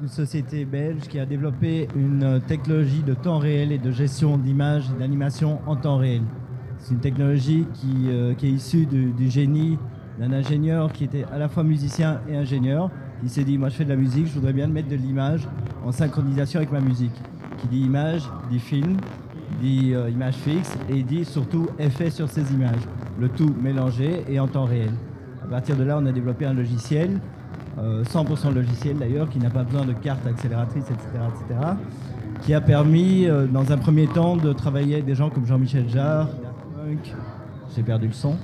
une société belge qui a développé une technologie de temps réel et de gestion d'images et d'animation en temps réel. C'est une technologie qui est issue du génie d'un ingénieur qui était à la fois musicien et ingénieur, qui s'est dit, moi je fais de la musique, je voudrais bien mettre de l'image en synchronisation avec ma musique. Qui dit image, dit film, dit image fixe et dit surtout effet sur ces images. Le tout mélangé et en temps réel. À partir de là, on a développé un logiciel 100% logiciel d'ailleurs, qui n'a pas besoin de carte accélératrice, etc., qui a permis, dans un premier temps, de travailler avec des gens comme Jean-Michel Jarre, Daft Punk, j'ai perdu le son,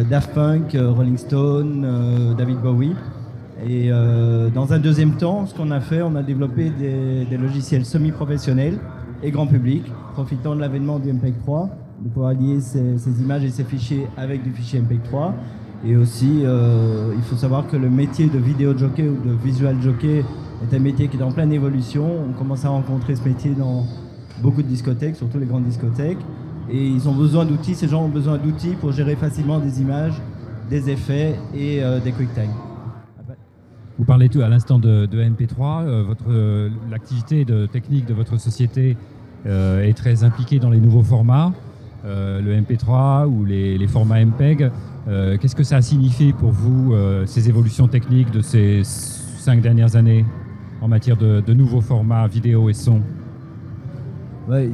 Daft Punk, Rolling Stone, David Bowie. Et dans un deuxième temps, ce qu'on a fait, on a développé des logiciels semi-professionnels et grand public, profitant de l'avènement du MPEG-3, de pouvoir lier ces images et ces fichiers avec du fichier MPEG-3. Et aussi, il faut savoir que le métier de vidéo jockey ou de visual jockey est un métier qui est en pleine évolution. On commence à rencontrer ce métier dans beaucoup de discothèques, surtout les grandes discothèques. Et ils ont besoin d'outils, ces gens ont besoin d'outils pour gérer facilement des images, des effets et des QuickTime. Vous parlez tout à l'instant de MP3. L'activité technique de votre société est très impliquée dans les nouveaux formats, le MP3 ou les formats MPEG. Qu'est-ce que ça a signifié pour vous, ces évolutions techniques de ces 5 dernières années en matière de nouveaux formats vidéo et son? Ouais,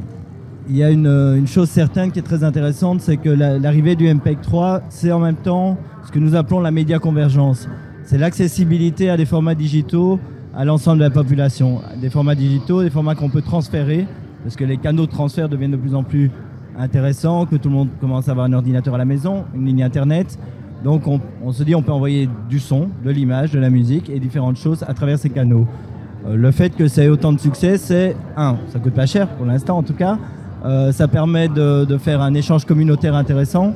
il y a une chose certaine qui est très intéressante, c'est que l'arrivée du MPEG-3, c'est en même temps ce que nous appelons la média convergence. C'est l'accessibilité à des formats digitaux à l'ensemble de la population. Des formats digitaux, des formats qu'on peut transférer, parce que les canaux de transfert deviennent de plus en plus intéressant, que tout le monde commence à avoir un ordinateur à la maison, une ligne internet. Donc on se dit on peut envoyer du son, de l'image, de la musique et différentes choses à travers ces canaux. Le fait que ça ait autant de succès, c'est ça coûte pas cher pour l'instant en tout cas. Ça permet de faire un échange communautaire intéressant.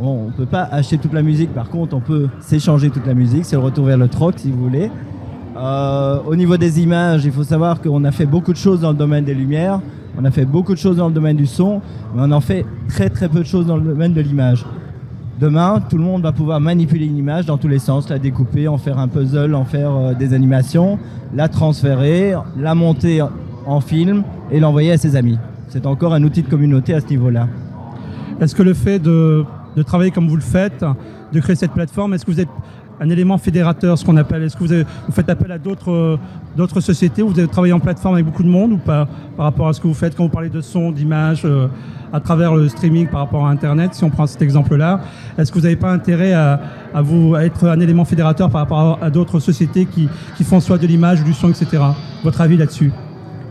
Bon, on ne peut pas acheter toute la musique, par contre on peut s'échanger toute la musique, c'est le retour vers le troc si vous voulez. Au niveau des images, il faut savoir qu'on a fait beaucoup de choses dans le domaine des lumières. On a fait beaucoup de choses dans le domaine du son, mais on en fait très très peu de choses dans le domaine de l'image. Demain, tout le monde va pouvoir manipuler une image dans tous les sens, la découper, en faire un puzzle, en faire des animations, la transférer, la monter en film et l'envoyer à ses amis. C'est encore un outil de communauté à ce niveau-là. Est-ce que le fait de travailler comme vous le faites, de créer cette plateforme, est-ce que vous êtes un élément fédérateur, ce qu'on appelle? Est-ce que vous faites appel à d'autres sociétés? Vous avez travaillé en plateforme avec beaucoup de monde ou pas, par rapport à ce que vous faites quand vous parlez de son, d'image, à travers le streaming par rapport à Internet, si on prend cet exemple-là? Est-ce que vous n'avez pas intérêt à être un élément fédérateur par rapport à d'autres sociétés qui font soit de l'image, du son, etc.? Votre avis là-dessus?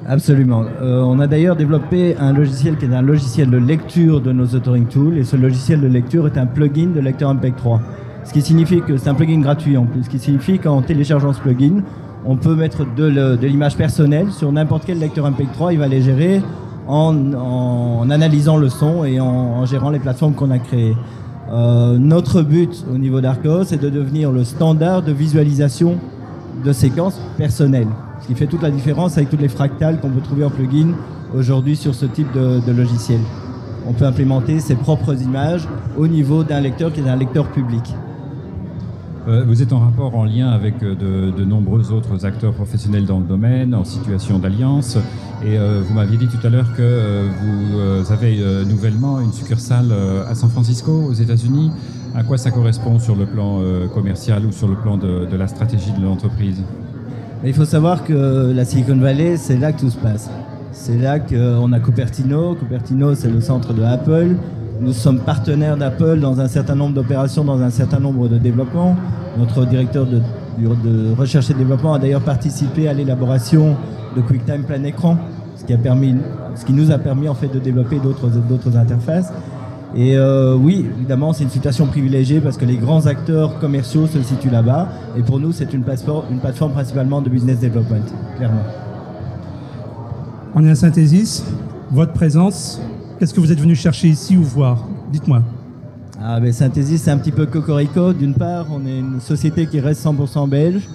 Absolument. On a d'ailleurs développé un logiciel qui est un logiciel de lecture de nos authoring tools, et ce logiciel de lecture est un plugin de lecteur MPEG-3. Ce qui signifie que c'est un plugin gratuit en plus, ce qui signifie qu'en téléchargeant ce plugin, on peut mettre de l'image personnelle sur n'importe quel lecteur MPEG-3, il va les gérer en analysant le son et en gérant les plateformes qu'on a créées. Notre but au niveau d'Arcos, c'est de devenir le standard de visualisation de séquences personnelles, ce qui fait toute la différence avec toutes les fractales qu'on peut trouver en plugin aujourd'hui sur ce type de logiciel. On peut implémenter ses propres images au niveau d'un lecteur qui est un lecteur public. Vous êtes en rapport, en lien avec de nombreux autres acteurs professionnels dans le domaine, en situation d'alliance. Et vous m'aviez dit tout à l'heure que vous avez nouvellement une succursale à San Francisco, aux États-Unis. À quoi ça correspond sur le plan commercial ou sur le plan de la stratégie de l'entreprise? Il faut savoir que la Silicon Valley, c'est là que tout se passe. C'est là qu'on a Cupertino. Cupertino, c'est le centre de Apple. Nous sommes partenaires d'Apple dans un certain nombre d'opérations, dans un certain nombre de développements. Notre directeur de recherche et développement a d'ailleurs participé à l'élaboration de QuickTime plein écran, ce qui nous a permis en fait de développer d'autres interfaces. Et oui, évidemment, c'est une situation privilégiée parce que les grands acteurs commerciaux se situent là-bas. Et pour nous, c'est une plateforme principalement de business development, clairement. On est à Synthesis. Votre présence, qu'est-ce que vous êtes venu chercher ici ou voir? Dites-moi. Synthesis, c'est un petit peu cocorico. D'une part, on est une société qui reste 100% belge,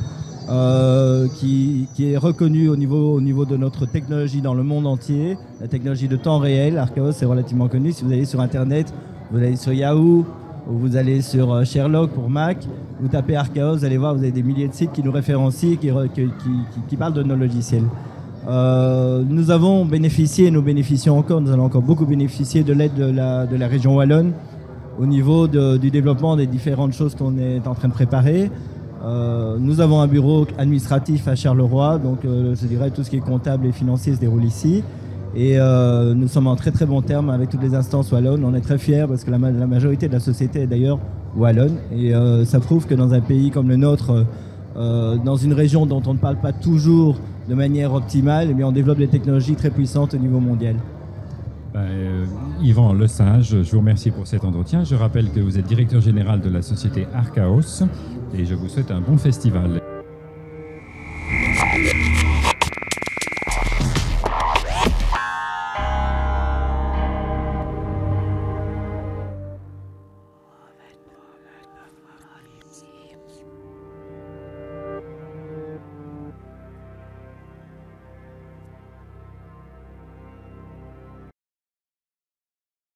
qui est reconnue au niveau de notre technologie dans le monde entier. La technologie de temps réel, Archaos, c'est relativement connu. Si vous allez sur Internet, vous allez sur Yahoo, où vous allez sur Sherlock pour Mac, vous tapez Archaos, vous allez voir, vous avez des milliers de sites qui nous référencient, qui parlent de nos logiciels. Nous avons bénéficié, nous bénéficions encore, nous allons encore beaucoup bénéficier de l'aide de la région Wallonne au niveau du développement des différentes choses qu'on est en train de préparer. Nous avons un bureau administratif à Charleroi, donc je dirais tout ce qui est comptable et financier se déroule ici. Et nous sommes en très très bon terme avec toutes les instances wallonnes. On est très fiers parce que la majorité de la société est d'ailleurs wallonne. Et ça prouve que dans un pays comme le nôtre, dans une région dont on ne parle pas toujours de manière optimale, eh bien, on développe des technologies très puissantes au niveau mondial. Yvan Lesage, je vous remercie pour cet entretien. Je rappelle que vous êtes directeur général de la société Archaos et je vous souhaite un bon festival.